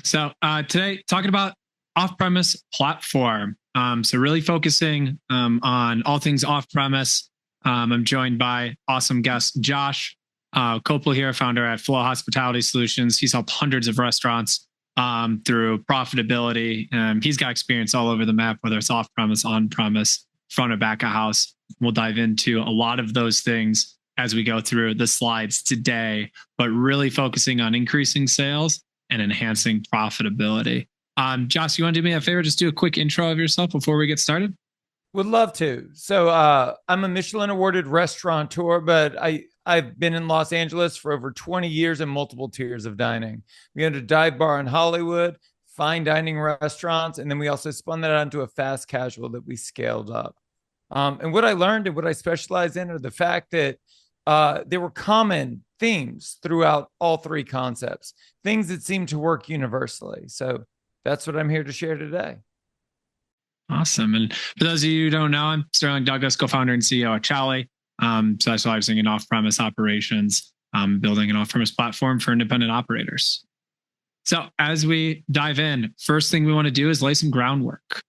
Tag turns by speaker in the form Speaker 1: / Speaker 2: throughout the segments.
Speaker 1: Today, talking about off-premise platform. So really focusing on all things off-premise. I'm joined by awesome guest Josh Kopel here, founder at FLO Hospitality Solutions. He's helped hundreds of restaurants through profitability. He's got experience all over the map, whether it's off-premise, on-premise, front or back of house. We'll dive into a lot of those things as we go through the slides today, but really focusing on increasing sales and enhancing profitability. Josh, you want to do me a favor? Just do a quick intro of yourself before we get started.
Speaker 2: Would love to. So I'm a Michelin awarded restaurateur, but I've been in Los Angeles for over 20 years in multiple tiers of dining. We owned a dive bar in Hollywood, fine dining restaurants, and then we also spun that out into a fast casual that we scaled up. And what I learned and what I specialize in are the fact that there were common themes throughout all three concepts, things that seem to work universally. So that's what I'm here to share today.
Speaker 1: Awesome. And for those of you who don't know, I'm Sterling Douglas, co-founder and CEO at Chowly, specializing in off-premise operations, building an off-premise platform for independent operators. So as we dive in, first thing we want to do is lay some groundwork,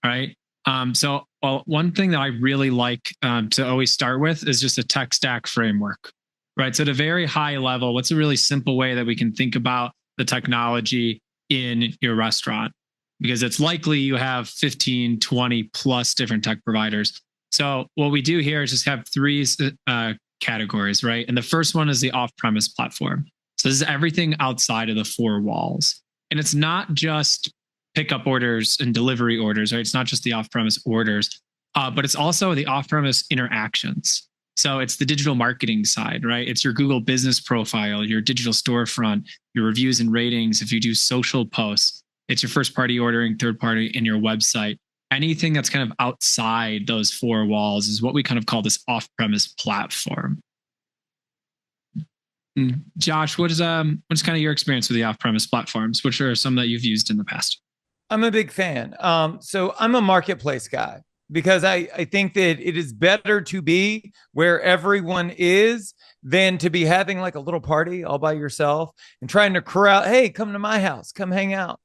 Speaker 1: right? One thing that I really like to always start with is just a tech stack framework, right? So at a very high level, what's a really simple way that we can think about the technology in your restaurant? Because it's likely you have 15, 20 plus different tech providers. So what we do here is just have three categories, right? And the first one is the off-premise platform. So this is everything outside of the four walls. And it's not just pickup orders and delivery orders, right? It's not just the off-premise orders, but it's also the off-premise interactions. So it's the digital marketing side, right? It's your Google business profile, your digital storefront, your reviews and ratings. If you do social posts, it's your first party ordering, third party, in your website. Anything that's kind of outside those four walls is what we kind of call this off-premise platform. Josh, what's kind of your experience with the off-premise platforms? Which are some that you've used in the past?
Speaker 2: I'm a big fan. So I'm a marketplace guy because I think that it is better to be where everyone is than to be having like a little party all by yourself and trying to corral, hey, come to my house, come hang out.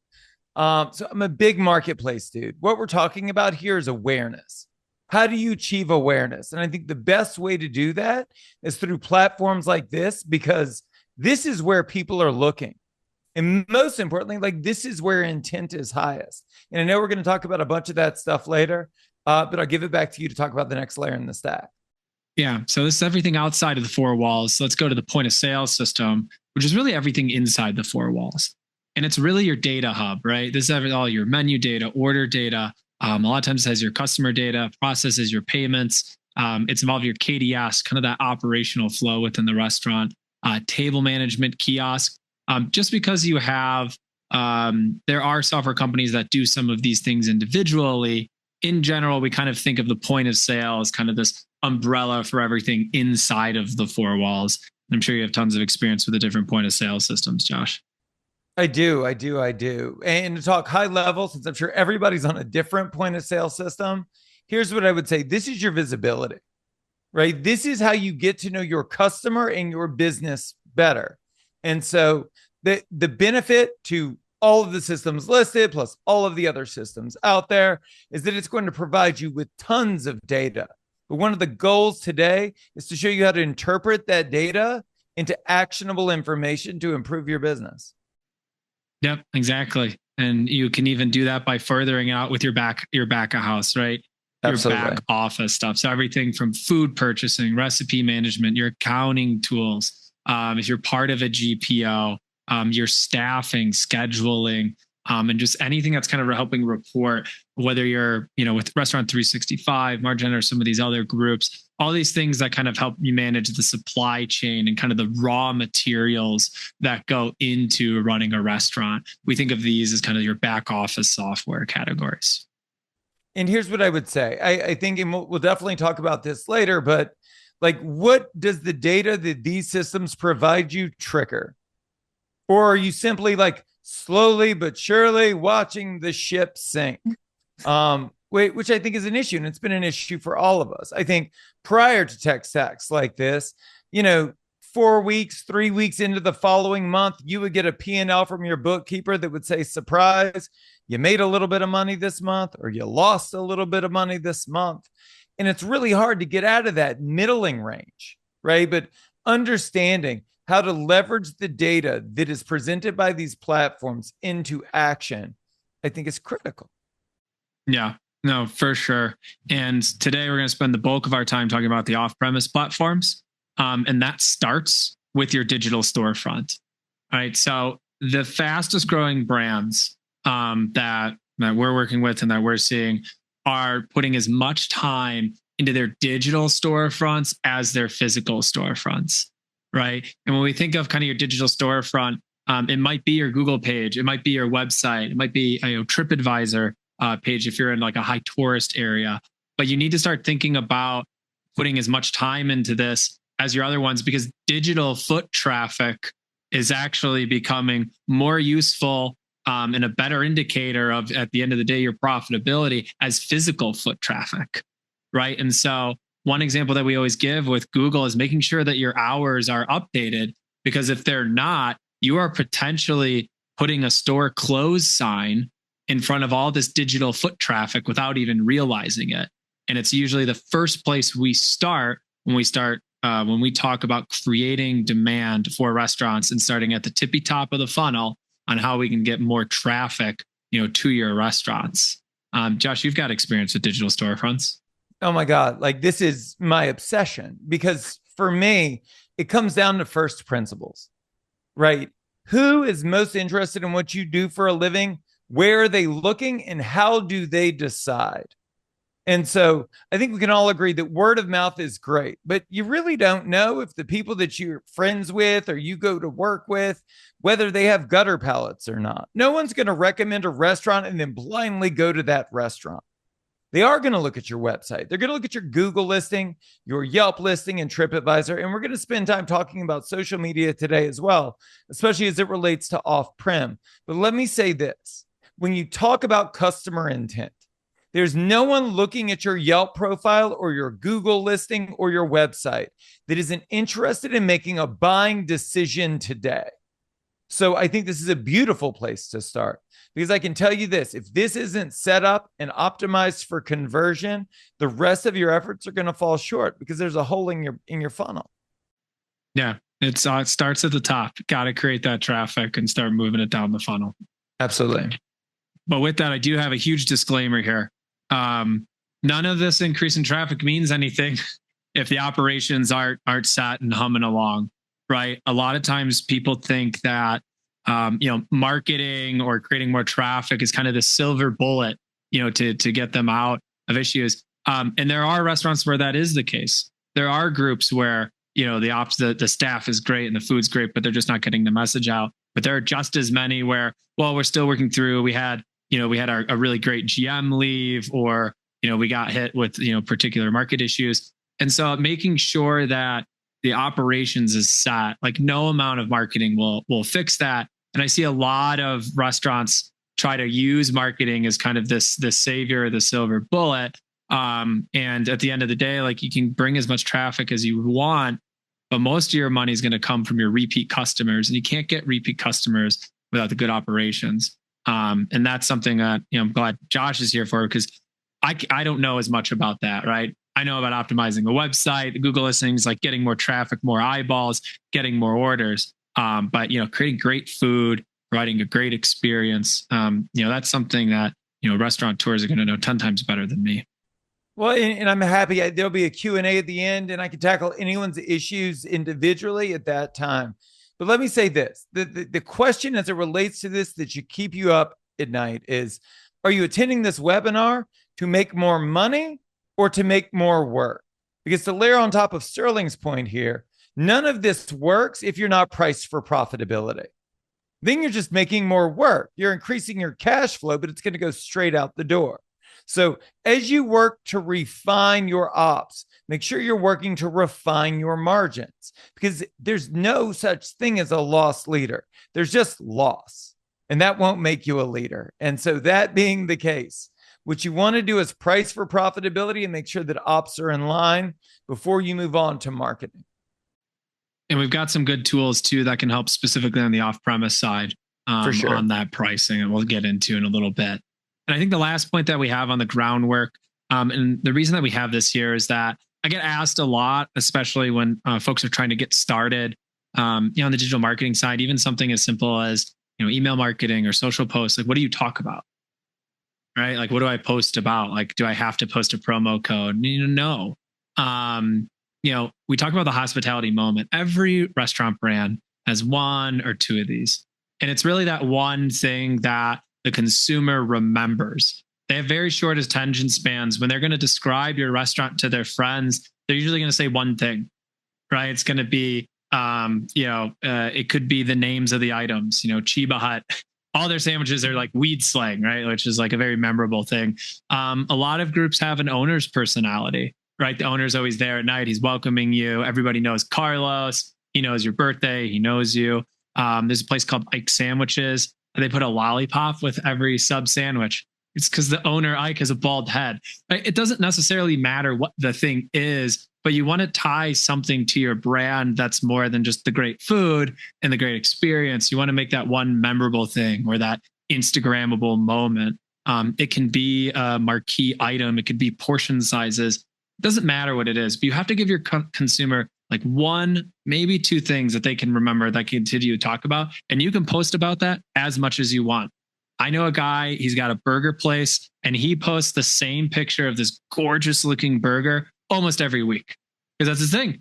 Speaker 2: So I'm a big marketplace dude. What we're talking about here is awareness. How do you achieve awareness? And I think the best way to do that is through platforms like this, because this is where people are looking. And most importantly, like this is where intent is highest. And I know we're going to talk about a bunch of that stuff later, but I'll give it back to you to talk about the next layer in the stack.
Speaker 1: Yeah. So this is everything outside of the four walls. So let's go to the point of sale system, which is really everything inside the four walls. And it's really your data hub, right? This is all your menu data, order data. A lot of times it has your customer data, processes your payments. It's involved your KDS, kind of that operational flow within the restaurant, table management, kiosk. Just because you have, there are software companies that do some of these things individually. In general, we kind of think of the point of sale as kind of this umbrella for everything inside of the four walls. I'm sure you have tons of experience with the different point of sale systems, Josh.
Speaker 2: I do. And to talk high level, since I'm sure everybody's on a different point of sale system, here's what I would say. This is your visibility, right? This is how you get to know your customer and your business better. And so the benefit to all of the systems listed, plus all of the other systems out there, is that it's going to provide you with tons of data. But one of the goals today is to show you how to interpret that data into actionable information to improve your business.
Speaker 1: Yep, exactly. And you can even do that by furthering out with your back of house, right?
Speaker 2: Absolutely.
Speaker 1: Your back office stuff. So everything from food purchasing, recipe management, your accounting tools, if you're part of a GPO, your staffing, scheduling, and just anything that's kind of helping report, whether you're, with Restaurant 365, Margin, or some of these other groups, all these things that kind of help you manage the supply chain and kind of the raw materials that go into running a restaurant. We think of these as kind of your back office software categories.
Speaker 2: And here's what I would say. I think, and we'll definitely talk about this later, but like, what does the data that these systems provide you trigger? Or are you simply like slowly but surely watching the ship sink? Which I think is an issue, and it's been an issue for all of us. I think prior to tech stacks like this, 4 weeks, 3 weeks into the following month, you would get a P&L from your bookkeeper that would say, surprise, you made a little bit of money this month, or you lost a little bit of money this month. And it's really hard to get out of that middling range, right? But understanding how to leverage the data that is presented by these platforms into action, I think is critical.
Speaker 1: Yeah, no, for sure. And today we're going to spend the bulk of our time talking about the off-premise platforms. And that starts with your digital storefront. All right. So the fastest growing brands that we're working with and that we're seeing are putting as much time into their digital storefronts as their physical storefronts. Right. And when we think of kind of your digital storefront, it might be your Google page, it might be your website, it might be a TripAdvisor page if you're in like a high tourist area. But you need to start thinking about putting as much time into this as your other ones, because digital foot traffic is actually becoming more useful and a better indicator of, at the end of the day, your profitability as physical foot traffic, right? And so one example that we always give with Google is making sure that your hours are updated, because if they're not, you are potentially putting a store close sign in front of all this digital foot traffic without even realizing it. And it's usually the first place we start when we talk about creating demand for restaurants and starting at the tippy top of the funnel on how we can get more traffic, to your restaurants. Josh, you've got experience with digital storefronts.
Speaker 2: Oh my God. Like, this is my obsession, because for me, it comes down to first principles, right? Who is most interested in what you do for a living? Where are they looking, and how do they decide? And so I think we can all agree that word of mouth is great, but you really don't know if the people that you're friends with or you go to work with, whether they have gutter palettes or not. No one's going to recommend a restaurant and then blindly go to that restaurant. They are going to look at your website. They're going to look at your Google listing, your Yelp listing, and TripAdvisor. And we're going to spend time talking about social media today as well, especially as it relates to off-prem. But let me say this. When you talk about customer intent, there's no one looking at your Yelp profile or your Google listing or your website that isn't interested in making a buying decision today. So I think this is a beautiful place to start, because I can tell you this: if this isn't set up and optimized for conversion, the rest of your efforts are going to fall short because there's a hole in your funnel.
Speaker 1: Yeah, it starts at the top. Got to create that traffic and start moving it down the funnel.
Speaker 2: Absolutely.
Speaker 1: But with that, I do have a huge disclaimer here. None of this increase in traffic means anything if the operations aren't set and humming along, right? A lot of times people think that marketing or creating more traffic is kind of the silver bullet, to get them out of issues. And there are restaurants where that is the case. There are groups where the staff is great and the food's great, but they're just not getting the message out. But there are just as many where, well, we're still working through. We had a really great GM leave, or, we got hit with, particular market issues. And so making sure that the operations is set, like no amount of marketing will fix that. And I see a lot of restaurants try to use marketing as kind of this savior, the silver bullet. And at the end of the day, like, you can bring as much traffic as you want, but most of your money is going to come from your repeat customers, and you can't get repeat customers without the good operations. And that's something that, I'm glad Josh is here for, because I don't know as much about that, right? I know about optimizing the website, the Google listings, like getting more traffic, more eyeballs, getting more orders. But creating great food, providing a great experience, that's something that, restaurateurs are going to know 10 times better than me.
Speaker 2: Well, and I'm happy there'll be a Q&A at the end, and I can tackle anyone's issues individually at that time. But let me say this, the question as it relates to this that should keep you up at night is, are you attending this webinar to make more money or to make more work? Because to layer on top of Sterling's point here, none of this works if you're not priced for profitability. Then you're just making more work. You're increasing your cash flow, but it's going to go straight out the door. So as you work to refine your ops, make sure you're working to refine your margins, because there's no such thing as a loss leader. There's just loss, and that won't make you a leader. And so that being the case, what you want to do is price for profitability and make sure that ops are in line before you move on to marketing.
Speaker 1: And we've got some good tools too that can help specifically on the off-premise side
Speaker 2: For sure.
Speaker 1: on that pricing, and we'll get into in a little bit. And I think the last point that we have on the groundwork, and the reason that we have this here is that I get asked a lot, especially when folks are trying to get started, on the digital marketing side, even something as simple as email marketing or social posts. Like, what do you talk about? Right? Like, what do I post about? Like, do I have to post a promo code? No. We talk about the hospitality moment. Every restaurant brand has one or two of these. And it's really that one thing that the consumer remembers. They have very short attention spans. When they're going to describe your restaurant to their friends, they're usually going to say one thing, right? It's going to be, it could be the names of the items, Chiba Hut. All their sandwiches are like weed slang, right? Which is like a very memorable thing. A lot of groups have an owner's personality, right? The owner's always there at night. He's welcoming you. Everybody knows Carlos. He knows your birthday. He knows you. There's a place called Ike Sandwiches. They put a lollipop with every sub sandwich. It's because the owner, Ike, has a bald head. Right? It doesn't necessarily matter what the thing is, but you want to tie something to your brand that's more than just the great food and the great experience. You want to make that one memorable thing or that Instagrammable moment. It can be a marquee item. It could be portion sizes. It doesn't matter what it is, but you have to give your consumer like one, maybe two things that they can remember that continue to talk about. And you can post about that as much as you want. I know a guy, he's got a burger place and he posts the same picture of this gorgeous looking burger almost every week because that's his thing.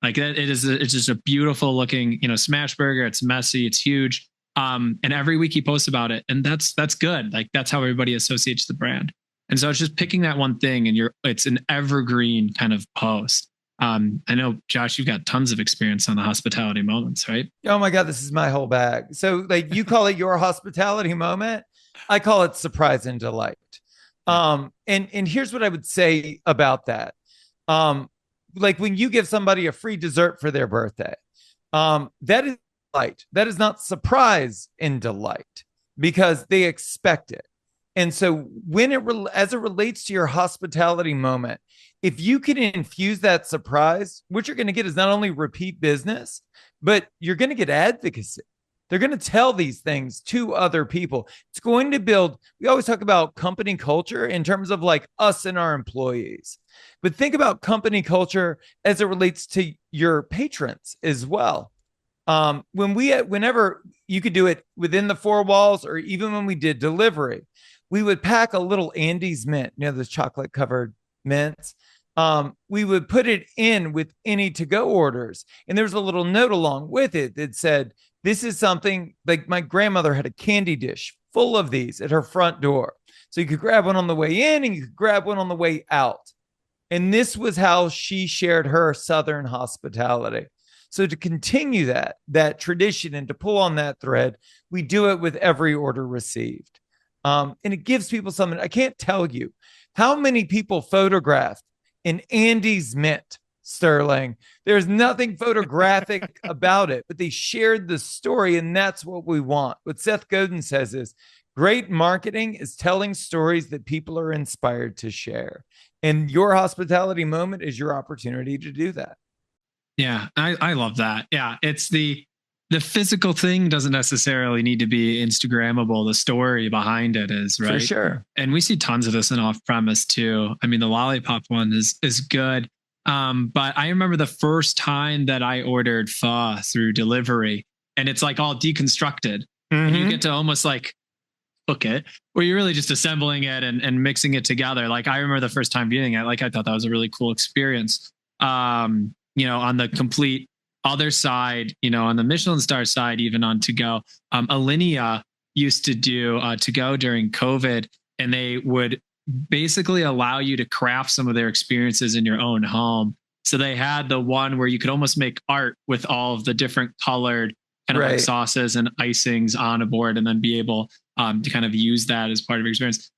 Speaker 1: Like it's just a beautiful looking, smash burger. It's messy. It's huge. And every week he posts about it. And that's good. Like that's how everybody associates the brand. And so it's just picking that one thing and it's an evergreen kind of post. I know, Josh, you've got tons of experience on the hospitality moments, right?
Speaker 2: Oh my God, this is my whole bag. So like you call it your hospitality moment. I call it surprise and delight. And here's what I would say about that. Like when you give somebody a free dessert for their birthday, that is delight. That is not surprise and delight because they expect it. And so as it relates to your hospitality moment, if you can infuse that surprise, what you're going to get is not only repeat business, but you're going to get advocacy. They're going to tell these things to other people. It's going to build, we always talk about company culture in terms of like us and our employees, but think about company culture as it relates to your patrons as well. Whenever you could do it within the four walls, or even when we did delivery, we would pack a little Andes mint, those chocolate covered mints. We would put it in with any to-go orders. And there's a little note along with it that said, this is something like my grandmother had a candy dish full of these at her front door. So you could grab one on the way in and you could grab one on the way out. And this was how she shared her Southern hospitality. So to continue that tradition and to pull on that thread, we do it with every order received. And it gives people something. I can't tell you how many people photographed an Andes mint, Sterling. There's nothing photographic about it, but they shared the story, and that's what we want. What Seth Godin says is great marketing is telling stories that people are inspired to share. And your hospitality moment is your opportunity to do that.
Speaker 1: Yeah, I love that. Yeah, it's the physical thing doesn't necessarily need to be Instagrammable. The story behind it is, right?
Speaker 2: For sure.
Speaker 1: And we see tons of this in off-premise too. I mean, the lollipop one is good. But I remember the first time that I ordered pho through delivery, and it's like all deconstructed. And you get to almost like cook it, where you're really just assembling it and mixing it together. Like I remember the first time viewing it, like I thought that was a really cool experience. On the complete other side, on the Michelin star side, even on to go, Alinea used to do to go during COVID, and they would basically allow you to craft some of their experiences in your own home. So they had the one where you could almost make art with all of the different colored kind of like sauces and icings on a board, and then be able to kind of use that as part of your experience.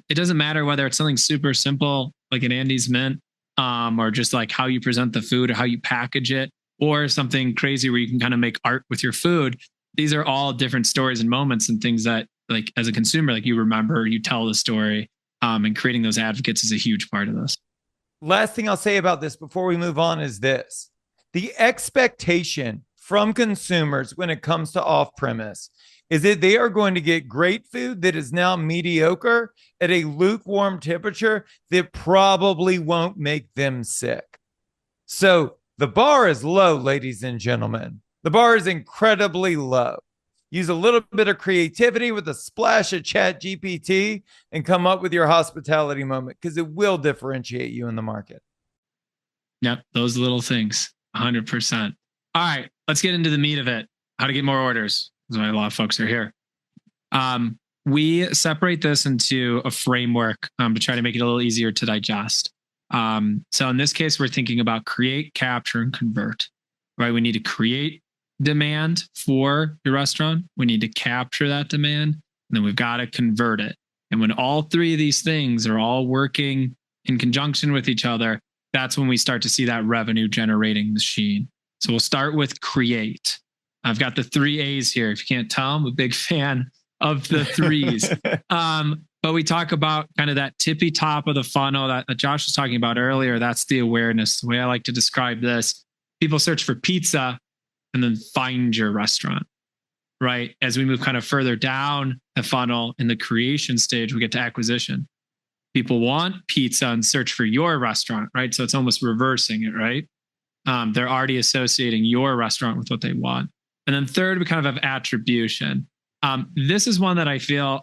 Speaker 1: It doesn't matter whether it's something super simple like an Andes mint, or just like how you present the food or how you package it, or something crazy where you can kind of make art with your food. These are all different stories and moments and things that, like, as a consumer, like you remember, you tell the story, and creating those advocates is a huge part of this.
Speaker 2: Last thing I'll say about this before we move on is this. The expectation from consumers when it comes to off premise is that they are going to get great food that is now mediocre at a lukewarm temperature that probably won't make them sick. So the bar is low, ladies and gentlemen. The bar is incredibly low. Use a little bit of creativity with a splash of Chat GPT and come up with your hospitality moment, because it will differentiate you in the market.
Speaker 1: Yep, those little things, 100%. All right, let's get into the meat of it. How to get more orders. That's why a lot of folks are here. We separate this into a framework to try to make it a little easier to digest. So in this case, we're thinking about create, capture, and convert. Right? We need to create demand for your restaurant. We need to capture that demand, and then we've got to convert it. And when all three of these things are all working in conjunction with each other, that's when we start to see that revenue generating machine. So we'll start with create. I've got the 3 A's here. If you can't tell, I'm a big fan of the 3s. But we talk about kind of that tippy top of the funnel that Josh was talking about earlier. That's the awareness. The way I like to describe this, people search for pizza and then find your restaurant, right? As we move kind of further down the funnel in the creation stage, we get to acquisition. People want pizza and search for your restaurant, right? So it's almost reversing it, right? They're already associating your restaurant with what they want. And then third, we kind of have attribution. This is one that I feel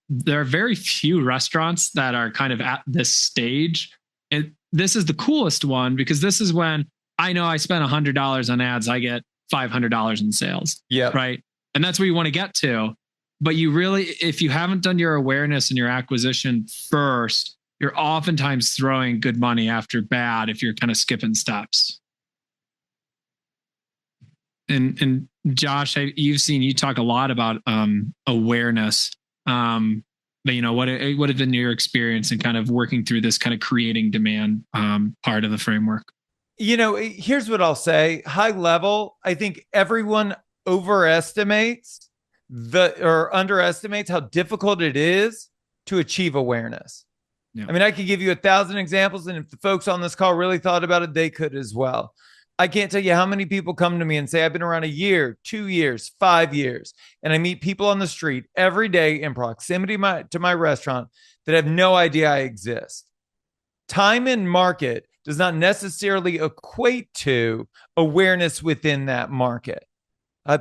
Speaker 1: there are very few restaurants that are kind of at this stage. And this is the coolest one, because this is when I know I spent $100 on ads, I get $500 in sales.
Speaker 2: Yeah.
Speaker 1: Right. And that's where you want to get to. But you really, if you haven't done your awareness and your acquisition first, you're oftentimes throwing good money after bad if you're kind of skipping steps. And Josh, you talk a lot about awareness. But what have been your experience in kind of working through this kind of creating demand part of the framework?
Speaker 2: Here's what I'll say. High level, I think everyone overestimates or underestimates how difficult it is to achieve awareness. Yeah. I mean, I could give you 1,000 examples, and if the folks on this call really thought about it, they could as well. I can't tell you how many people come to me and say, I've been around a year, 2 years, 5 years, and I meet people on the street every day in proximity to my restaurant that have no idea I exist. Time in market does not necessarily equate to awareness within that market.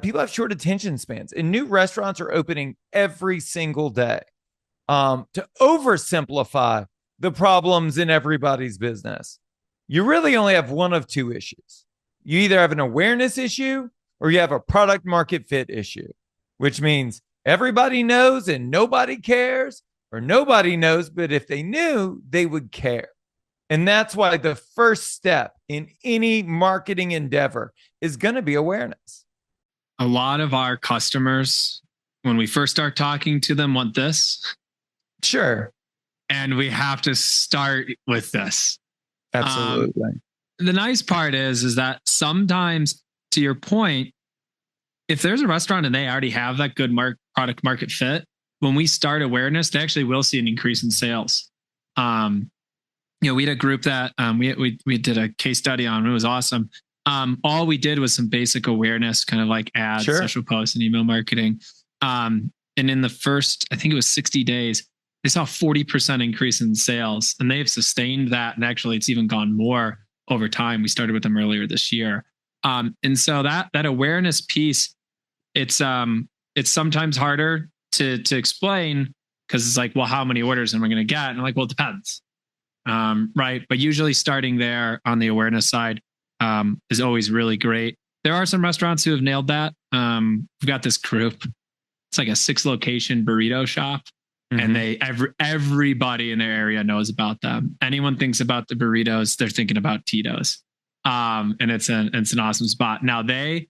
Speaker 2: People have short attention spans, and new restaurants are opening every single day. To oversimplify the problems in everybody's business, you really only have one of two issues. You either have an awareness issue or you have a product market fit issue, which means everybody knows and nobody cares, or nobody knows, but if they knew, they would care. And that's why the first step in any marketing endeavor is going to be awareness.
Speaker 1: A lot of our customers, when we first start talking to them, want this.
Speaker 2: Sure.
Speaker 1: And we have to start with this.
Speaker 2: Absolutely.
Speaker 1: The nice part is that sometimes, to your point, if there's a restaurant and they already have that good product market fit, when we start awareness, they actually will see an increase in sales. We had a group that we did a case study on. It was awesome. All we did was some basic awareness, kind of like ads, sure, social posts, and email marketing. And in the first, I think it was 60 days, they saw a 40% increase in sales, and they've sustained that. And actually, it's even gone more over time. We started with them earlier this year. And so that awareness piece, it's sometimes harder to explain, because it's like, well, how many orders am I going to get? And I'm like, well, it depends. Right. But usually starting there on the awareness side is always really great. There are some restaurants who have nailed that. We've got this group. It's like a 6-location burrito shop. Mm-hmm. And everybody in their area knows about them. Anyone thinks about the burritos, they're thinking about Tito's. And it's an awesome spot. Now they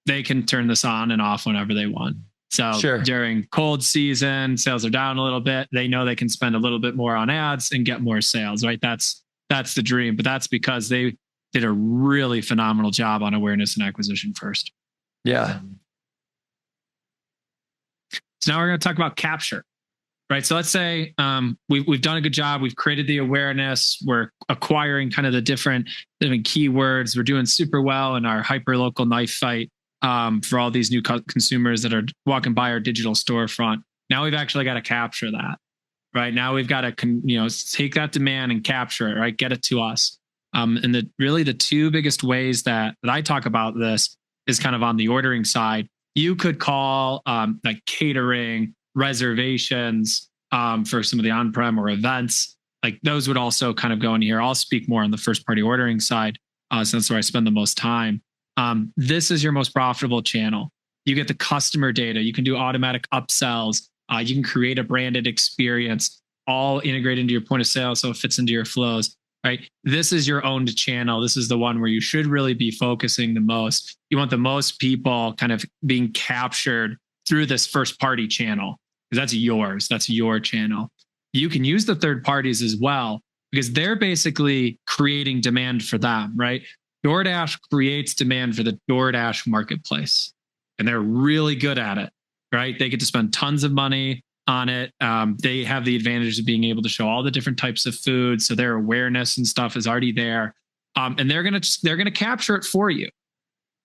Speaker 1: can turn this on and off whenever they want. So sure, during cold season, sales are down a little bit. They know they can spend a little bit more on ads and get more sales, right? That's the dream, but that's because they did a really phenomenal job on awareness and acquisition first.
Speaker 2: Yeah.
Speaker 1: So now we're going to talk about capture, right? So let's say we've done a good job. We've created the awareness. We're acquiring kind of the different keywords. We're doing super well in our hyper local knife fight for all these new consumers that are walking by our digital storefront. Now we've actually got to capture that, right? Now we've got to take that demand and capture it, right? Get it to us. And the two biggest ways that I talk about this is kind of on the ordering side. You could call like catering, reservations for some of the on-prem or events. Like those would also kind of go in here. I'll speak more on the first party ordering side since that's where I spend the most time. This is your most profitable channel. You get the customer data. You can do automatic upsells. You can create a branded experience, all integrated into your point of sale so it fits into your flows. Right. This is your owned channel. This is the one where you should really be focusing the most. You want the most people kind of being captured through this first party channel because that's yours. That's your channel. You can use the third parties as well because they're basically creating demand for them, right? DoorDash creates demand for the DoorDash marketplace and they're really good at it, right? They get to spend tons of money on it. They have the advantage of being able to show all the different types of food. So their awareness and stuff is already there. And they're going to capture it for you,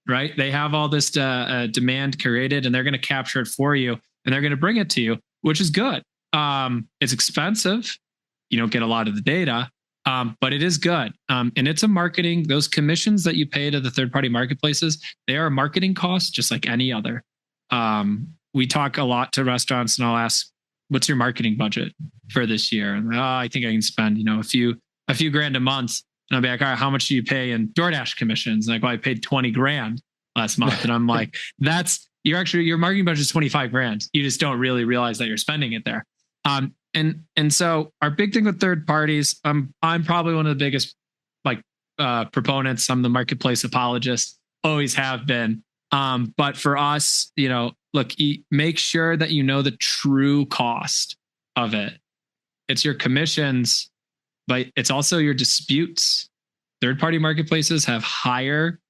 Speaker 1: right? They have all this demand curated and they're going to capture it for you and they're going to bring it to you, which is good. It's expensive. You don't get a lot of the data, but it is good. And it's a marketing, those commissions that you pay to the third-party marketplaces, they are a marketing cost just like any other. We talk a lot to restaurants and I'll ask, what's your marketing budget for this year? And I think I can spend, a few grand a month. And I'll be like, all right, how much do you pay in DoorDash commissions? And like, well, I paid 20 grand last month. And I'm like, your marketing budget is 25 grand. You just don't really realize that you're spending it there. And so our big thing with third parties, I'm probably one of the biggest proponents. I'm the marketplace apologist, always have been. But for us, look, make sure that you know the true cost of it. It's your commissions, but it's also your disputes. Third-party marketplaces have higher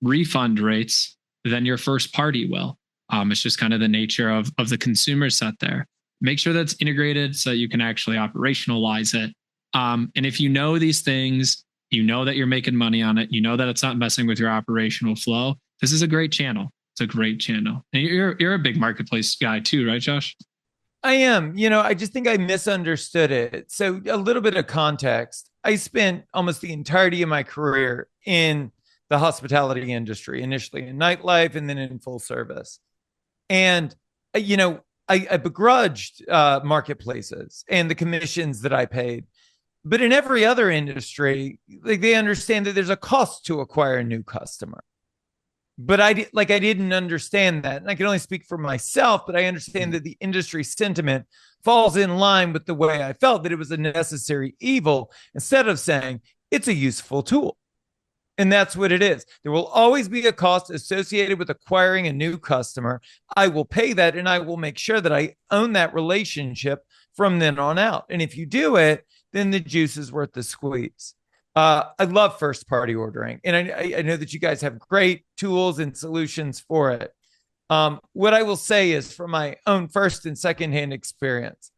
Speaker 1: refund rates than your first party will. It's just kind of the nature of the consumer set there. Make sure that's integrated so that you can actually operationalize it. And if you know these things, you know that you're making money on it, you know that it's not messing with your operational flow. This is a great channel. It's a great channel. And you're a big marketplace guy too, right, Josh?
Speaker 2: I am. I just think I misunderstood it. So a little bit of context. I spent almost the entirety of my career in the hospitality industry, initially in nightlife and then in full service. And, I begrudged marketplaces and the commissions that I paid. But in every other industry, they understand that there's a cost to acquire a new customer. But I didn't understand that. And I can only speak for myself, but I understand that the industry sentiment falls in line with the way I felt that it was a necessary evil instead of saying it's a useful tool. And that's what it is. There will always be a cost associated with acquiring a new customer. I will pay that and I will make sure that I own that relationship from then on out. And if you do it, then the juice is worth the squeeze. I love first party ordering. And I know that you guys have great tools and solutions for it. What I will say is from my own first and secondhand experience,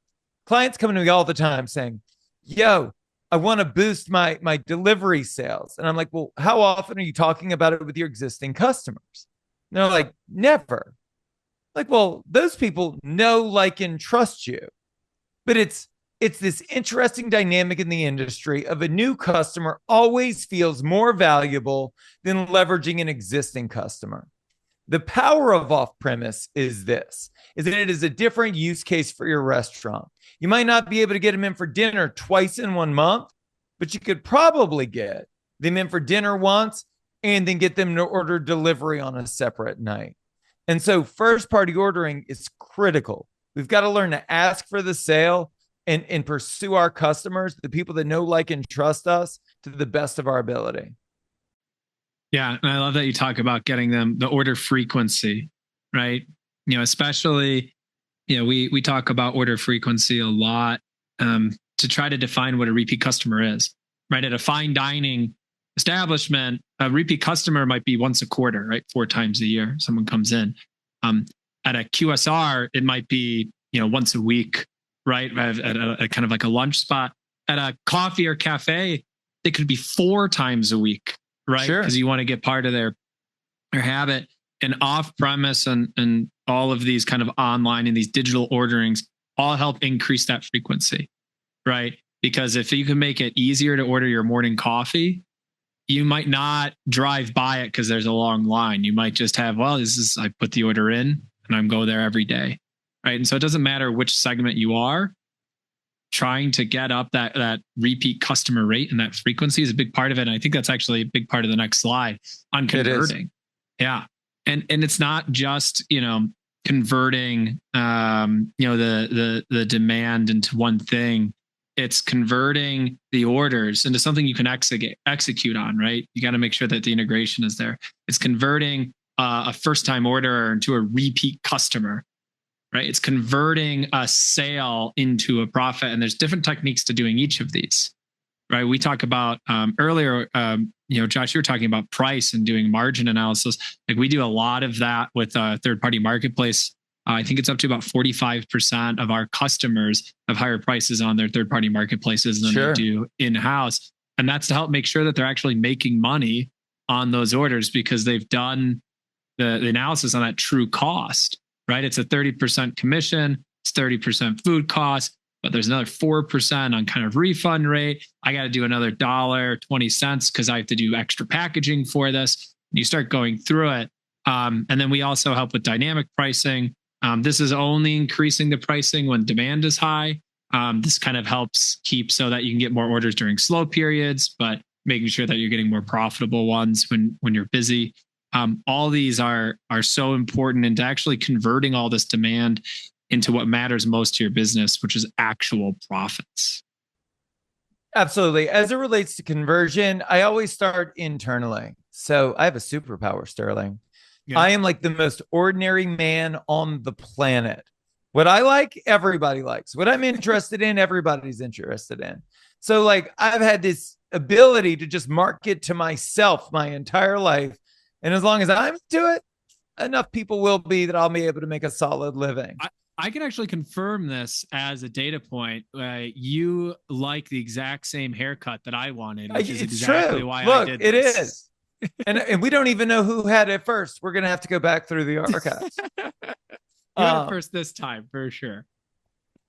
Speaker 2: clients come to me all the time saying, yo, I want to boost my delivery sales. And I'm like, well, how often are you talking about it with your existing customers? And they're like, never. Like, well, those people know, like, and trust you. But it's this interesting dynamic in the industry of a new customer always feels more valuable than leveraging an existing customer. The power of off-premise is that it is a different use case for your restaurant. You might not be able to get them in for dinner twice in 1 month, but you could probably get them in for dinner once and then get them to order delivery on a separate night. And so first-party ordering is critical. We've got to learn to ask for the sale and pursue our customers, the people that know, like, and trust us to the best of our ability.
Speaker 1: Yeah. And I love that you talk about getting them the order frequency, right? Especially, we talk about order frequency a lot to try to define what a repeat customer is, right? At a fine dining establishment, a repeat customer might be once a quarter, right? 4 times a year, someone comes in. At a QSR, it might be, once a week right? At a kind of like a lunch spot. At a coffee or cafe, it could be 4 times a week, right?
Speaker 2: Sure.
Speaker 1: Because you want to get part of their habit. And off premise and all of these kind of online and these digital orderings all help increase that frequency, right? Because if you can make it easier to order your morning coffee, you might not drive by it because there's a long line. You might just have, well, I put the order in and I'm go there every day, right? And so it doesn't matter which segment you are, trying to get up that repeat customer rate and that frequency is a big part of it. And I think that's actually a big part of the next slide on converting. Yeah. And it's not just, converting, the demand into one thing. It's converting the orders into something you can execute on, right? You got to make sure that the integration is there. It's converting a first-time order into a repeat customer, right? It's converting a sale into a profit. And there's different techniques to doing each of these, right? We talk about earlier, Josh, you were talking about price and doing margin analysis. Like we do a lot of that with a third-party marketplace. I think it's up to about 45% of our customers have higher prices on their third-party marketplaces than they do in-house. And that's to help make sure that they're actually making money on those orders because they've done the analysis on that true cost, right? It's a 30% commission, it's 30% food cost, but there's another 4% on kind of refund rate. I got to do another $1.20 because I have to do extra packaging for this. You start going through it. And then we also help with dynamic pricing. This is only increasing the pricing when demand is high. This kind of helps keep so that you can get more orders during slow periods, but making sure that you're getting more profitable ones when you're busy. All these are so important into actually converting all this demand into what matters most to your business, which is actual profits.
Speaker 2: Absolutely. As it relates to conversion, I always start internally. So I have a superpower, Sterling. Yeah. I am like the most ordinary man on the planet. What I like, everybody likes. What I'm interested in, everybody's interested in. So like I've had this ability to just market to myself my entire life. And as long as I'm into it, enough people will be that I'll be able to make a solid living.
Speaker 1: I can actually confirm this as a data point. You like the exact same haircut that I wanted, which is exactly why I did this.
Speaker 2: It is. And we don't even know who had it first. We're going to have to go back through the archives.
Speaker 1: You had it first this time, for sure.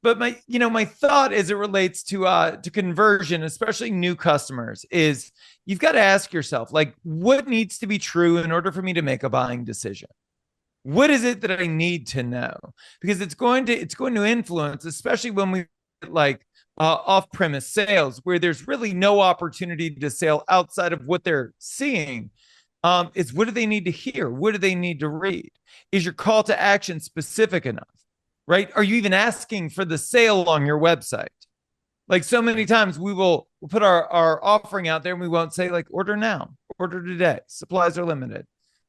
Speaker 2: But my thought as it relates to conversion, especially new customers, is you've got to ask yourself, like, what needs to be true in order for me to make a buying decision? What is it that I need to know? Because it's going to influence, especially when we like off-premise sales, where there's really no opportunity to sell outside of what they're seeing. Is what do they need to hear? What do they need to read? Is your call to action specific enough? Right? Are you even asking for the sale on your website? Like so many times we'll put our offering out there and we won't say like order now, order today, supplies are limited,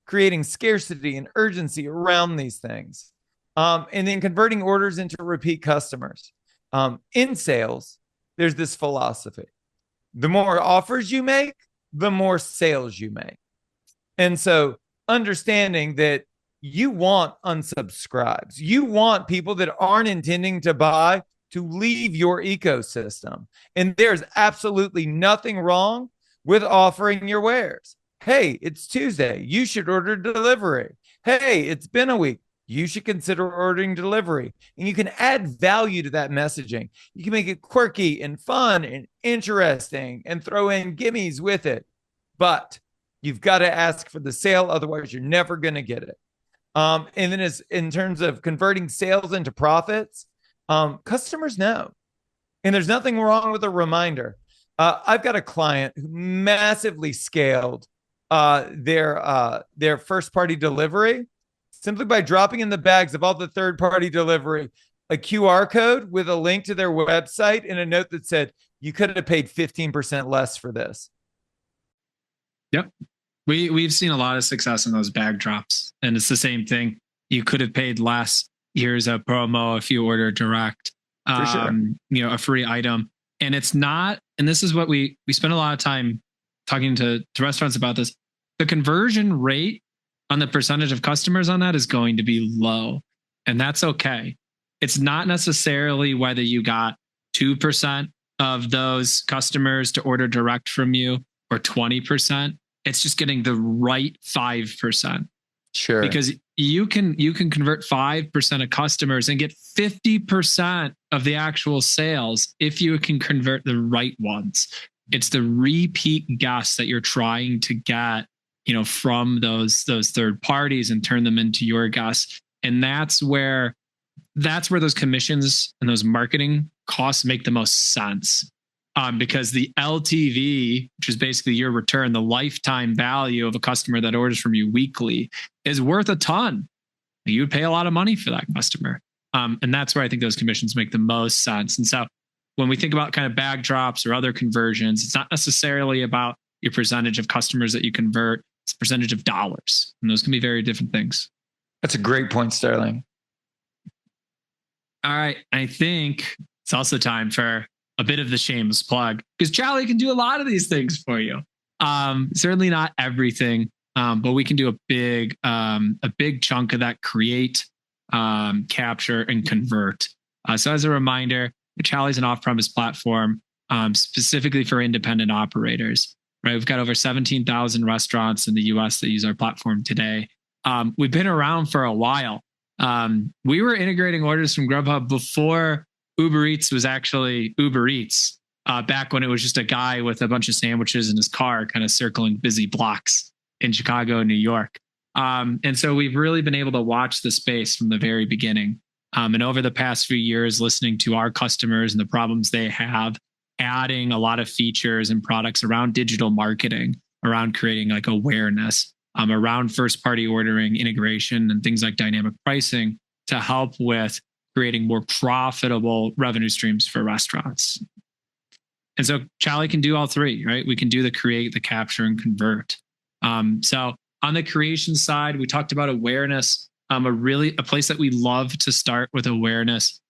Speaker 2: creating scarcity and urgency around these things. And then converting orders into repeat customers. In sales, there's this philosophy. The more offers you make, the more sales you make. And so understanding that you want unsubscribes, you want people that aren't intending to buy to leave your ecosystem. And there's absolutely nothing wrong with offering your wares. Hey, it's Tuesday. You should order delivery. Hey, it's been a week. You should consider ordering delivery. And you can add value to that messaging. You can make it quirky and fun and interesting and throw in gimmies with it. But you've got to ask for the sale. Otherwise, you're never going to get it. And then in terms of converting sales into profits, customers know. And there's nothing wrong with a reminder. I've got a client who massively scaled their first-party delivery simply by dropping in the bags of all the third-party delivery a QR code with a link to their website and a note that said, you could have paid 15% less for this.
Speaker 1: Yep. We've seen a lot of success in those bag drops. And it's the same thing. You could have paid less. Here's a promo if you order direct,
Speaker 2: for sure.
Speaker 1: A free item. And it's not, and this is what we spend a lot of time talking to restaurants about this. The conversion rate on the percentage of customers on that is going to be low. And that's okay. it's not necessarily whether you got 2% of those customers to order direct from you or 20%. It's just getting the right 5%.
Speaker 2: Sure.
Speaker 1: Because you can convert 5% of customers and get 50% of the actual sales if you can convert the right ones. It's the repeat guests that you're trying to get, from those third parties and turn them into your guests. And that's where those commissions and those marketing costs make the most sense. Because the LTV, which is basically your return, the lifetime value of a customer that orders from you weekly, is worth a ton. You would pay a lot of money for that customer. And that's where I think those commissions make the most sense. And so when we think about kind of bag drops or other conversions, it's not necessarily about your percentage of customers that you convert, it's a percentage of dollars. And those can be very different things.
Speaker 2: That's a great point, Sterling.
Speaker 1: All right. I think it's also time for a bit of the shameless plug, because Chowly can do a lot of these things for you. Certainly not everything, but we can do a big chunk of that: create, capture, and convert. So as a reminder, Chowly is an off-premise platform specifically for independent operators. Right, we've got over 17,000 restaurants in the U.S. that use our platform today. We've been around for a while. We were integrating orders from Grubhub before Uber Eats was actually Uber Eats, back when it was just a guy with a bunch of sandwiches in his car kind of circling busy blocks in Chicago and New York. And so we've really been able to watch the space from the very beginning. And over the past few years, listening to our customers and the problems they have, adding a lot of features and products around digital marketing, around creating like awareness, around first party ordering, integration, and things like dynamic pricing to help with creating more profitable revenue streams for restaurants. And so Chowly can do all three, right? We can do the create, the capture, and convert. So on the creation side, we talked about awareness. A place that we love to start with awareness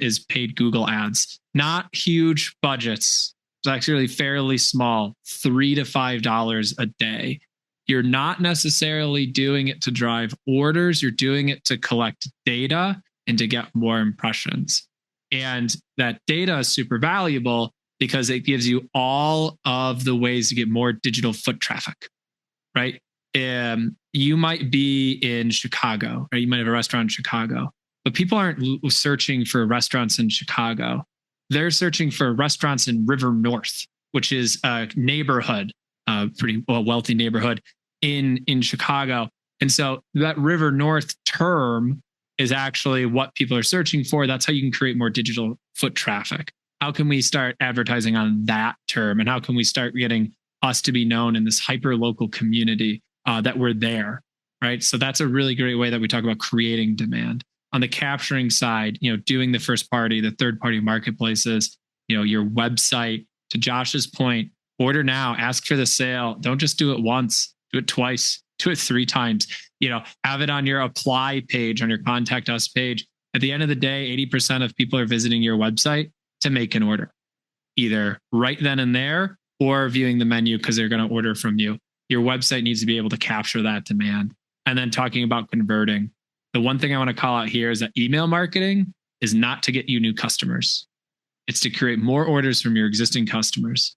Speaker 1: is paid Google ads. Not huge budgets. It's actually fairly small, $3 to $5 a day. You're not necessarily doing it to drive orders. You're doing it to collect data and to get more impressions. And that data is super valuable because it gives you all of the ways to get more digital foot traffic, right? You might be in Chicago, or you might have a restaurant in Chicago, but people aren't searching for restaurants in Chicago. They're searching for restaurants in River North, which is a neighborhood, pretty wealthy neighborhood in Chicago. And so that River North term is actually what people are searching for. That's how you can create more digital foot traffic. How can we start advertising on that term? And how can we start getting us to be known in this hyper local community that we're there, right? So that's a really great way that we talk about creating demand. On the capturing side, doing the first party, the third party marketplaces, your website. To Josh's point, order now, ask for the sale. Don't just do it once, do it twice, do it 3 times. Have it on your apply page, on your contact us page. At the end of the day, 80% of people are visiting your website to make an order, either right then and there or viewing the menu because they're going to order from you. Your website needs to be able to capture that demand. And then talking about converting, the one thing I want to call out here is that email marketing is not to get you new customers. It's to create more orders from your existing customers.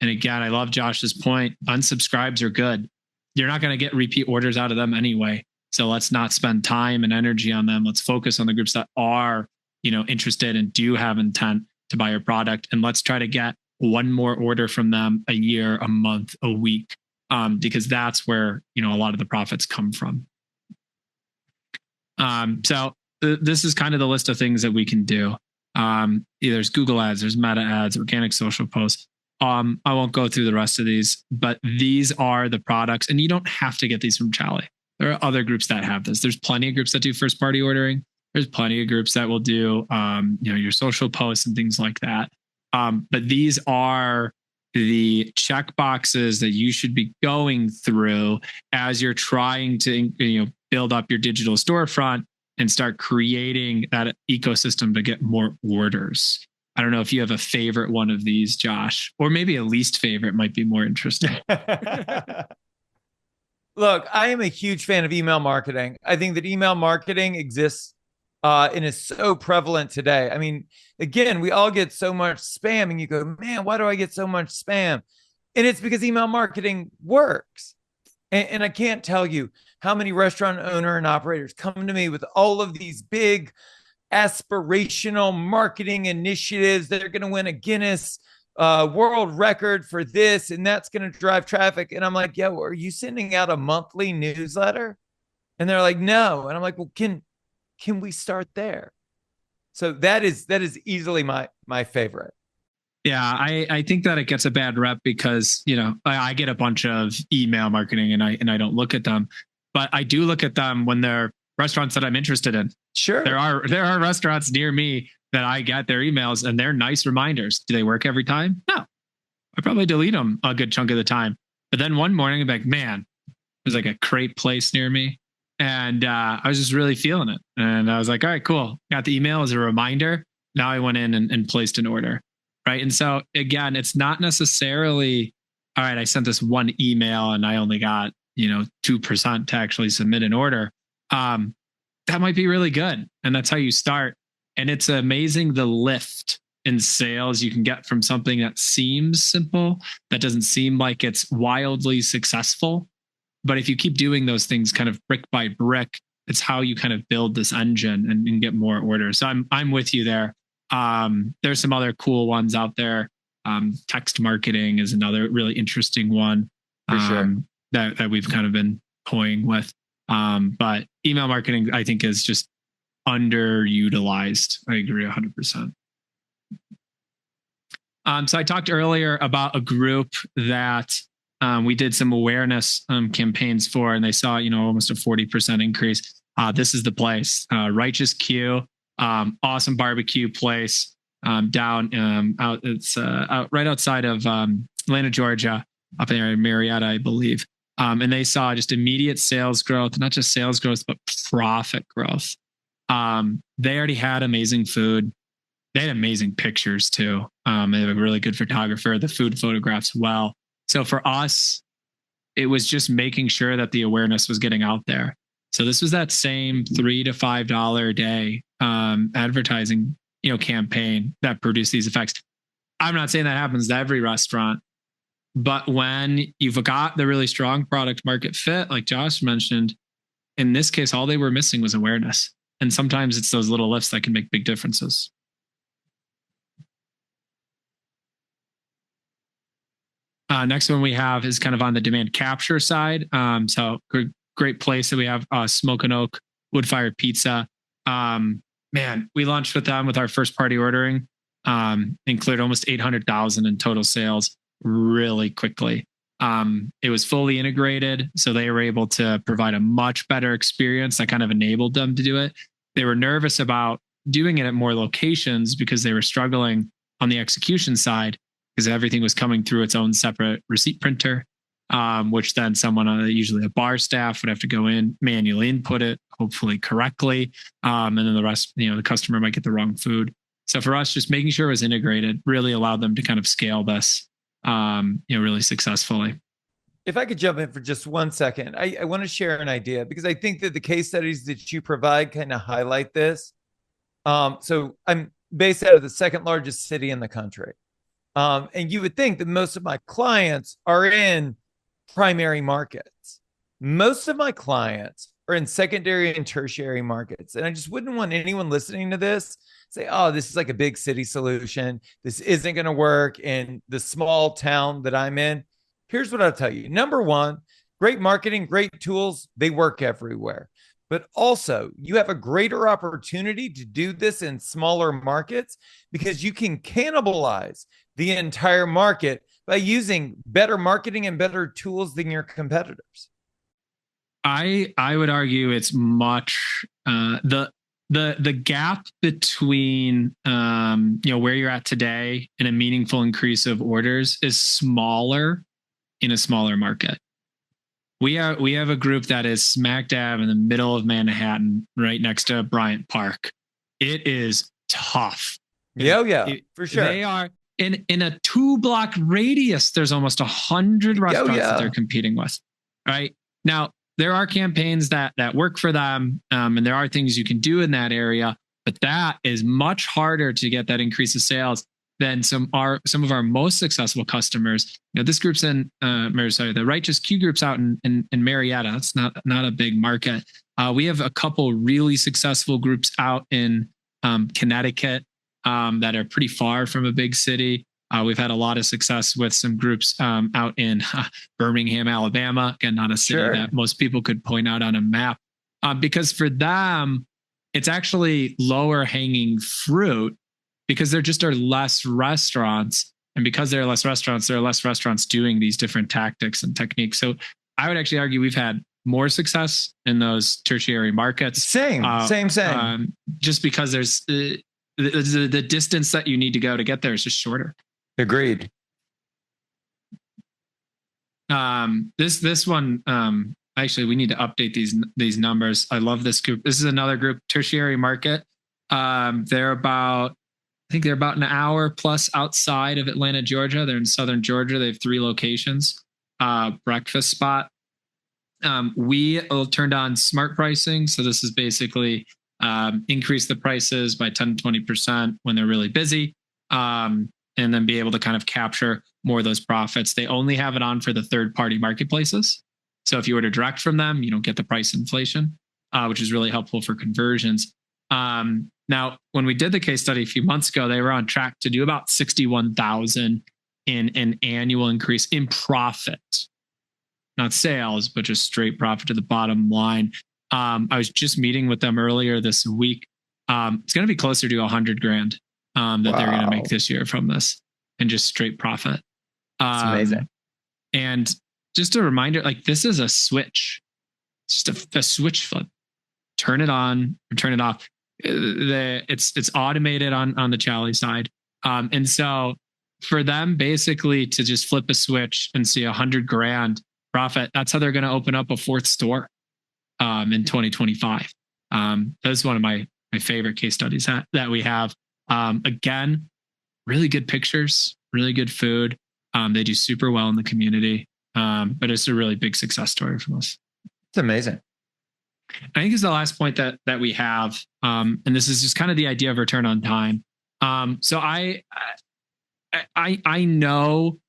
Speaker 1: And again, I love Josh's point. Unsubscribes are good. You're not going to get repeat orders out of them anyway. So let's not spend time and energy on them. Let's focus on the groups that are, interested and do have intent to buy your product. And let's try to get one more order from them a year, a month, a week, because that's where, a lot of the profits come from. So this is kind of the list of things that we can do. There's Google ads, there's meta ads, organic social posts. I won't go through the rest of these, but these are the products, and you don't have to get these from Chowly. There are other groups that have this. There's plenty of groups that do first party ordering. There's plenty of groups that will do, your social posts and things like that. But these are the check boxes that you should be going through as you're trying to, build up your digital storefront and start creating that ecosystem to get more orders. I don't know if you have a favorite one of these, Josh, or maybe a least favorite might be more interesting.
Speaker 2: Look, I am a huge fan of email marketing. I think that email marketing exists And it's so prevalent today. I mean, again, we all get so much spam, and you go, man, why do I get so much spam? And it's because email marketing works. And I can't tell you how many restaurant owner and operators come to me with all of these big aspirational marketing initiatives that are going to win a Guinness world record for this, and that's going to drive traffic. And I'm like, yeah, well, are you sending out a monthly newsletter? And they're like, no. And I'm like, well, can we start there? So that is easily my favorite.
Speaker 1: Yeah, I think that it gets a bad rep because, I get a bunch of email marketing and I don't look at them, but I do look at them when they're restaurants that I'm interested in.
Speaker 2: Sure.
Speaker 1: There are restaurants near me that I get their emails and they're nice reminders. Do they work every time? No. I probably delete them a good chunk of the time. But then one morning I'm like, man, there's like a crepe place near me. And I was just really feeling it. And I was like, all right, cool. Got the email as a reminder. Now I went in and placed an order. Right. And so again, it's not necessarily, all right, I sent this one email and I only got, 2% to actually submit an order. That might be really good. And that's how you start. And it's amazing the lift in sales you can get from something that seems simple, that doesn't seem like it's wildly successful. But if you keep doing those things kind of brick by brick, it's how you kind of build this engine and get more orders. So I'm with you there. There's some other cool ones out there. Text marketing is another really interesting one that we've kind of been toying with. But email marketing, I think, is just underutilized. I agree 100%. So I talked earlier about a group that we did some awareness campaigns for, and they saw, almost a 40% increase. This is the place, Righteous Q, awesome barbecue place down out. It's out right outside of Atlanta, Georgia, up there in Marietta, I believe. And they saw just immediate sales growth, not just sales growth, but profit growth. They already had amazing food. They had amazing pictures too. They have a really good photographer. The food photographs well. So for us, it was just making sure that the awareness was getting out there. So this was that same $3 to $5 a day advertising, campaign that produced these effects. I'm not saying that happens to every restaurant, but when you've got the really strong product market fit, like Josh mentioned, in this case, all they were missing was awareness. And sometimes it's those little lifts that can make big differences. Next one we have is kind of on the demand capture side. So great place that we have Smoke and Oak wood-fired pizza. Man, we launched with them with our first party ordering and cleared almost 800,000 in total sales really quickly. It was fully integrated, so they were able to provide a much better experience that kind of enabled them to do it. They were nervous about doing it at more locations because they were struggling on the execution side because everything was coming through its own separate receipt printer, which then someone, usually a bar staff, would have to go in, manually input it, hopefully correctly. And then the rest, the customer might get the wrong food. So for us, just making sure it was integrated really allowed them to kind of scale this, really successfully.
Speaker 2: If I could jump in for just 1 second, I want to share an idea because I think that the case studies that you provide kind of highlight this. So I'm based out of the second largest city in the country. And you would think that most of my clients are in primary markets. Most of my clients are in secondary and tertiary markets. And I just wouldn't want anyone listening to this say, oh, this is like a big city solution. This isn't going to work in the small town that I'm in. Here's what I'll tell you. Number one, great marketing, great tools, they work everywhere. But also, you have a greater opportunity to do this in smaller markets because you can cannibalize the entire market by using better marketing and better tools than your competitors.
Speaker 1: I would argue it's much the gap between where you're at today and a meaningful increase of orders is smaller in a smaller market. We have a group that is smack dab in the middle of Manhattan, right next to Bryant Park. It is tough.
Speaker 2: For sure.
Speaker 1: They are in a 2-block radius. There's almost 100 restaurants that they're competing with. Right now, there are campaigns that work for them, and there are things you can do in that area, but that is much harder to get that increase of sales than some of our most successful customers. This group's in the Righteous Q group's out in Marietta. It's not a big market. We have a couple really successful groups out in Connecticut that are pretty far from a big city. We've had a lot of success with some groups out in Birmingham, Alabama. Again, not a city that most people could point out on a map, because for them, it's actually lower hanging fruit because there just are less restaurants. And because there are less restaurants doing these different tactics and techniques. So I would actually argue we've had more success in those tertiary markets.
Speaker 2: Same.
Speaker 1: Just because there's the distance that you need to go to get there is just shorter.
Speaker 2: Agreed.
Speaker 1: This one, actually, we need to update these numbers. I love this group. This is another group, tertiary market. They're about an hour plus outside of Atlanta, Georgia. They're in southern Georgia. They have 3 locations. Breakfast spot. We turned on smart pricing. So this is basically increase the prices by 10 to 20% when they're really busy. And then be able to kind of capture more of those profits. They only have it on for the third-party marketplaces. So if you order direct from them, you don't get the price inflation, which is really helpful for conversions. Now, when we did the case study a few months ago, they were on track to do about 61,000 in an annual increase in profit, not sales, but just straight profit to the bottom line. I was just meeting with them earlier this week. It's going to be closer to $100,000. That they're going to make this year from this, and just straight profit.
Speaker 2: It's amazing.
Speaker 1: And just a reminder, like, this is a switch, just a switch flip. Turn it on or turn it off. It's automated on the Chowly side. And so for them basically to just flip a switch and see $100,000 profit, that's how they're going to open up a 4th store in 2025. That's one of my favorite case studies that we have. Again, really good pictures, really good food. They do super well in the community, but it's a really big success story from us.
Speaker 2: It's amazing.
Speaker 1: I think it's the last point that we have, and this is just kind of the idea of return on time. So I know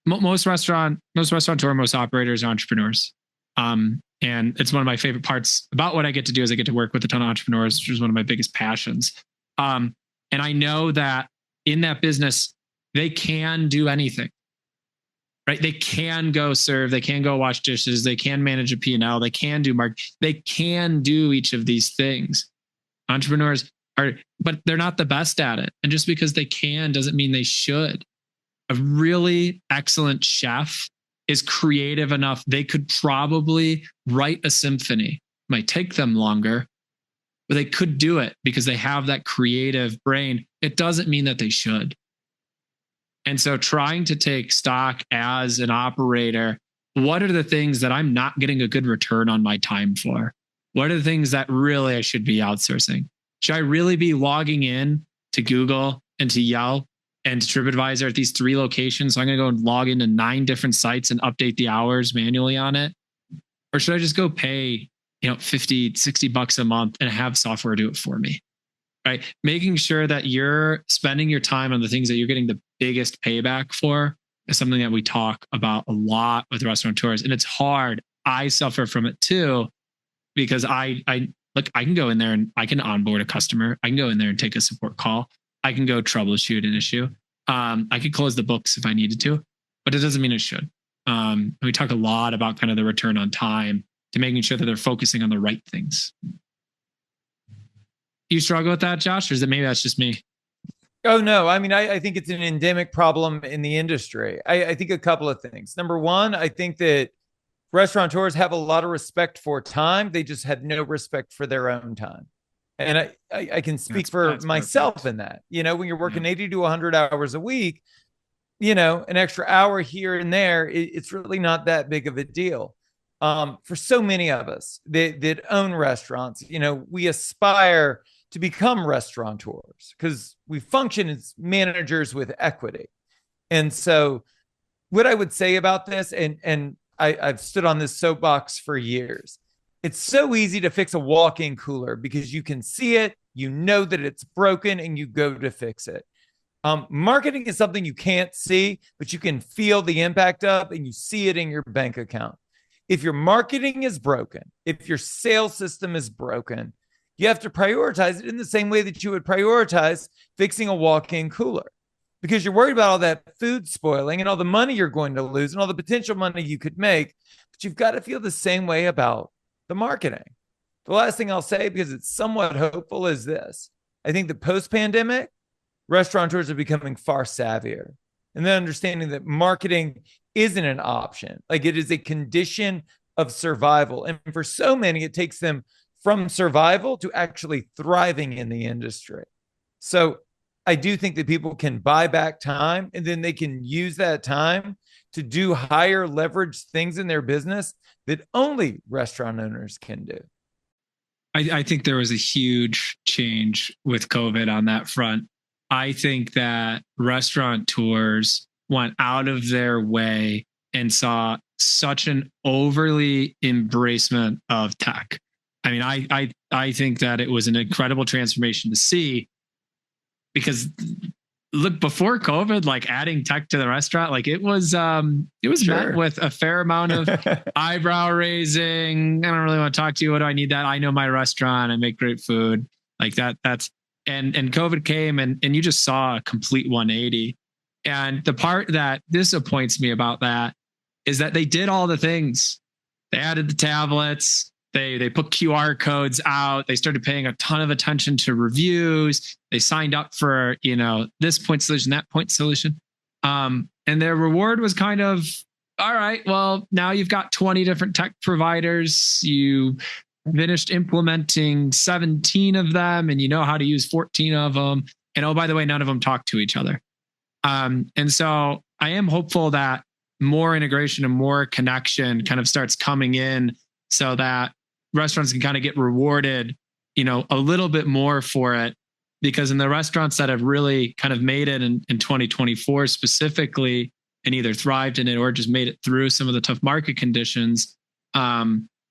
Speaker 1: most restaurateur, most operators are entrepreneurs. And it's one of my favorite parts about what I get to do is I get to work with a ton of entrepreneurs, which is one of my biggest passions. And I know that in that business, they can do anything, right? They can go serve, they can go wash dishes, they can manage a P&L, they can do they can do each of these things. Entrepreneurs are, but they're not the best at it. And just because they can doesn't mean they should. A really excellent chef is creative enough. They could probably write a symphony. Might take them longer, but they could do it because they have that creative brain. It doesn't mean that they should. And so trying to take stock as an operator, what are the things that I'm not getting a good return on my time for? What are the things that really I should be outsourcing? Should I really be logging in to Google and to Yelp and to TripAdvisor at these 3 locations? So I'm going to go and log into 9 different sites and update the hours manually on it. Or should I just go pay, $50, $60 a month and have software do it for me, right? Making sure that you're spending your time on the things that you're getting the biggest payback for is something that we talk about a lot with restaurateurs. And it's hard. I suffer from it too, because I can go in there and I can onboard a customer. I can go in there and take a support call. I can go troubleshoot an issue. I could close the books if I needed to, but it doesn't mean it should. We talk a lot about kind of the return on time to making sure that they're focusing on the right things. Do you struggle with that, Josh, or is it maybe that's just me?
Speaker 2: Oh, no. I mean, I think it's an endemic problem in the industry. I think a couple of things. Number one, I think that restaurateurs have a lot of respect for time. They just have no respect for their own time. And I can speak for myself perfect. In that, when you're working 80 to 100 hours a week, an extra hour here and there, it's really not that big of a deal. For so many of us that own restaurants, we aspire to become restaurateurs because we function as managers with equity. And so what I would say about this, and I've stood on this soapbox for years. It's so easy to fix a walk-in cooler because you can see it, you know that it's broken, and you go to fix it. Marketing is something you can't see, but you can feel the impact of, and you see it in your bank account. If your marketing is broken, if your sales system is broken, you have to prioritize it in the same way that you would prioritize fixing a walk-in cooler, because you're worried about all that food spoiling and all the money you're going to lose and all the potential money you could make. But you've got to feel the same way about the marketing. The last thing I'll say, because it's somewhat hopeful, is this. I think that post-pandemic, restaurateurs are becoming far savvier, and then understanding that marketing isn't an option. Like, it is a condition of survival. And for so many, it takes them from survival to actually thriving in the industry. So I do think that people can buy back time, and then they can use that time to do higher leverage things in their business that only restaurant owners can do.
Speaker 1: I think there was a huge change with COVID on that front. I think that restaurateurs went out of their way and saw such an overly embracement of tech. I mean, I think that it was an incredible transformation to see, because look, before COVID, like adding tech to the restaurant, like it was sure. Met with a fair amount of eyebrow raising. I don't really want to talk to you. What do I need that? I know my restaurant. I make great food. Like that's, and COVID came and you just saw a complete 180. And the part that disappoints me about that is that they did all the things. They added the tablets. They put QR codes out. They started paying a ton of attention to reviews. They signed up for, this point solution, that point solution. And their reward was kind of, all right, well, now you've got 20 different tech providers. You finished implementing 17 of them, and you know how to use 14 of them. And oh, by the way, none of them talk to each other. And so I am hopeful that more integration and more connection kind of starts coming in, so that restaurants can kind of get rewarded, a little bit more for it. Because in the restaurants that have really kind of made it in 2024 specifically, and either thrived in it or just made it through some of the tough market conditions,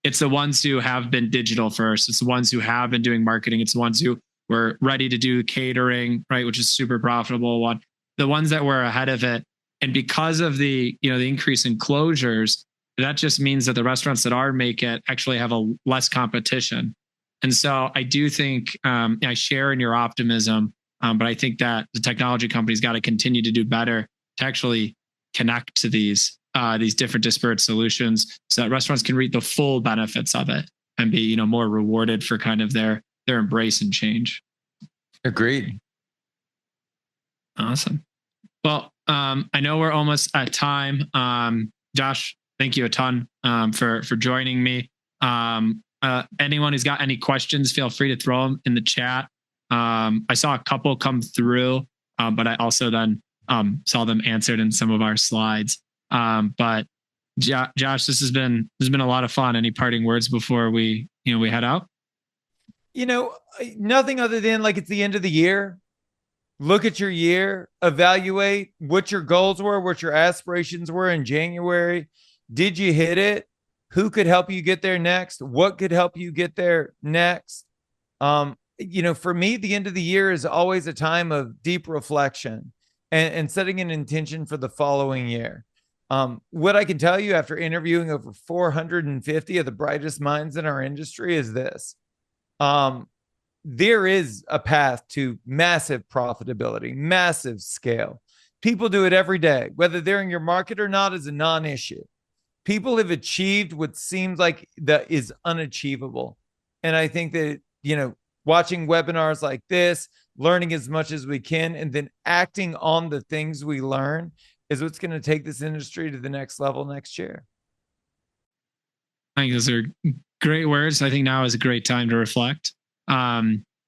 Speaker 1: it's the ones who have been digital first. It's the ones who have been doing marketing. It's the ones who were ready to do catering, right, which is super profitable. The ones that were ahead of it. And because of the increase in closures, that just means that the restaurants that are make it actually have a less competition. And so I do think I share in your optimism, but I think that the technology companies got to continue to do better to actually connect to these different disparate solutions, so that restaurants can reap the full benefits of it and be more rewarded for kind of their embrace and change.
Speaker 2: Agreed.
Speaker 1: Awesome. Well, I know we're almost at time. Josh, thank you a ton for joining me. Anyone who's got any questions, feel free to throw them in the chat. I saw a couple come through, but I also then saw them answered in some of our slides. But Josh, this has been a lot of fun. Any parting words before we head out?
Speaker 2: Nothing other than, like, it's the end of the year. Look at your year, evaluate what your goals were, what your aspirations were in January. Did you hit it? Who could help you get there next? What could help you get there next? For me, the end of the year is always a time of deep reflection and setting an intention for the following year. What I can tell you after interviewing over 450 of the brightest minds in our industry is this. There is a path to massive profitability, massive scale. People do it every day. Whether they're in your market or not is a non-issue. People have achieved what seems like that is unachievable. And I think that, watching webinars like this, learning as much as we can, and then acting on the things we learn is what's going to take this industry to the next level next year.
Speaker 1: I think those are great words. I think now is a great time to reflect.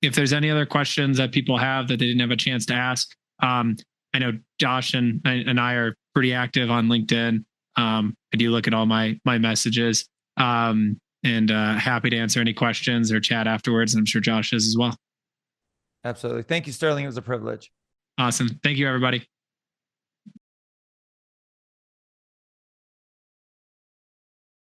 Speaker 1: If there's any other questions that people have that they didn't have a chance to ask, I know Josh and I are pretty active on LinkedIn. I do look at all my messages, and happy to answer any questions or chat afterwards. And I'm sure Josh is as well.
Speaker 2: Absolutely. Thank you, Sterling. It was a privilege.
Speaker 1: Awesome. Thank you, everybody.